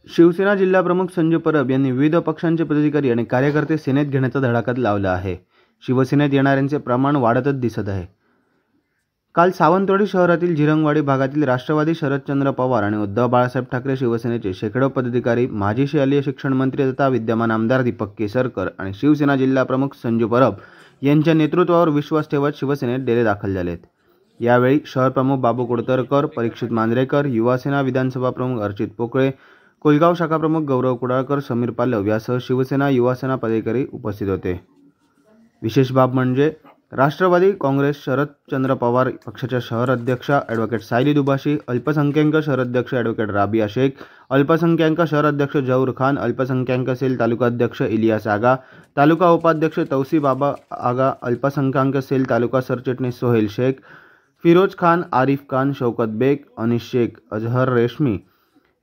शिवसेना जिल्हाप्रमुख संजू परब यांनी विविध पक्षांचे पदाधिकारी आणि कार्यकर्ते सेनेत घेण्याचा धडाका लावला आहे. शिवसेनेत येणाऱ्यांचे प्रमाण वाढतच दिसत आहे. काल सावंतवाडी शहरातील झिरंगवाडी भागातील राष्ट्रवादी शरदचंद्र पवार आणि उद्धव बाळासाहेब ठाकरे शिवसेनेचे शेकडो पदाधिकारी, माजी शालेय शिक्षण मंत्री तथा विद्यमान आमदार दीपक केसरकर आणि शिवसेना जिल्हाप्रमुख संजू परब यांच्या नेतृत्वावर विश्वास ठेवत शिवसेनेत डेरे दाखल झालेत. यावेळी शहर प्रमुख बाबू कुडतरकर, परीक्षित मांजरेकर, युवासेना विधानसभा प्रमुख अर्चित पोकळे, कोलगाव शाखा प्रमुख गौरव कुडाळकर, समीर पालव यासह शिवसेना युवासेना पदाधिकारी उपस्थित होते. विशेष बाब म्हणजे राष्ट्रवादी काँग्रेस शरदचंद्र पवार पक्षाच्या शहर अध्यक्षा ॲडव्होकेट सायली दुभाषी, अल्पसंख्याक शहर अध्यक्ष ॲडव्होकेट राबिया शेख, अल्पसंख्याक शहर अध्यक्ष जहूर खान, अल्पसंख्याक सेल तालुका अध्यक्ष इलियास आगा, तालुका उपाध्यक्ष तौसीफ बाबा आगा, अल्पसंख्याक सेल तालुका सरचिटणीस सोहेल शेख, फिरोज खान, आरिफ खान, शौकत बेग, अनिश शेख, अजहर रेशमी,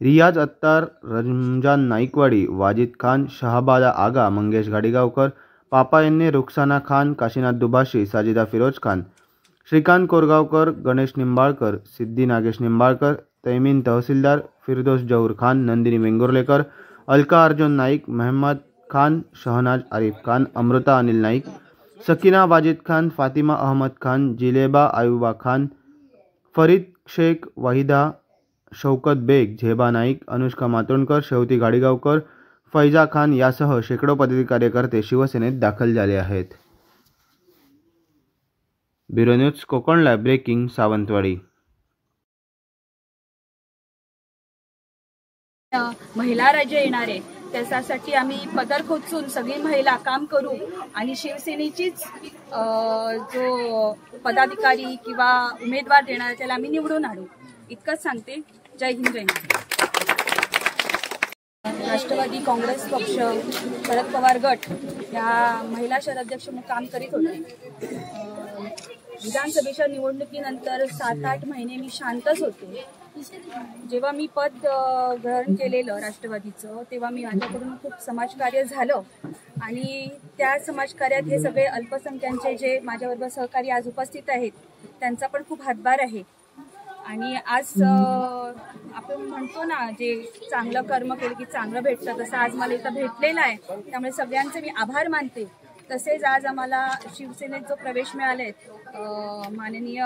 रियाज अत्तार, रमजान नाईकवाडी, वाजिद खान, शहाबादा आगा, मंगेश गाडीगावकर, पापा यांनी, रुखसाना खान, काशीनाथ दुभाषी, साजिदा फिरोज खान, श्रीकांत कोरगावकर, गणेश निंबाळकर, सिद्धी नागेश निंबाळकर, तैमीन तहसीलदार, फिरदोस जहूर खान, नंदिनी वेंगुर्लेकर, अलका अर्जुन नाईक, मेहम्मद खान, शहनाज आरिफ खान, अमृता अनिल नाईक, सकीना वाजिद खान, फातिमा अहमद खान, जिलेबा आयुबा खान, फरीद शेख, वाहिदा, शौकत बेग, झेबा नाईक, अनुष्का मातोंडकर, शेवती गाडीगावकर, फैजा खान यासह शेकडो पदाधिकारी कार्यकर्ते शिवसेनेत दाखल झाले आहेत. Bureau news Konkan live breaking Sawantwadi. महिला राज्य येणार आहे त्यासाठी आम्ही पदर खोचून सगळी महिला काम करू आणि शिवसेनेचीच जो पदाधिकारी किंवा उमेदवार देणार त्याला आम्ही निवडून आणू इतकंच सांगते. जय हिंद, जय हिंद. राष्ट्रवादी काँग्रेस पक्ष शरद पवार गट या महिला शहराध्यक्ष म्हणून काम करीत होते. विधानसभेच्या निवडणुकीनंतर 7-8 महिने मी शांतच होते. जेव्हा मी पद ग्रहण केलेलं राष्ट्रवादीचं तेव्हा मी माझ्याकडून खूप समाजकार्य झालं आणि त्या समाजकार्यात हे सगळे अल्पसंख्याकांचे जे माझ्याबरोबर सहकारी आज उपस्थित आहेत त्यांचा पण खूप हातभार आहे. आणि आज आपण म्हणतो ना, जे चांगलं कर्म केलं की चांगलं भेटतं, तसं आज मला इथं भेटलेलं आहे. त्यामुळे सगळ्यांचे मी आभार मानते. तसेच आज आम्हाला शिवसेनेत जो प्रवेश मिळाले माननीय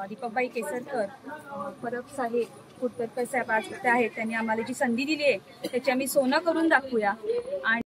दीपकबाई केसरकर, परब साहेब, कुडतरकर साहेब आज ते आहेत, त्यांनी आम्हाला जी संधी दिली आहे त्याची आम्ही सोनं करून दाखवूया. आणि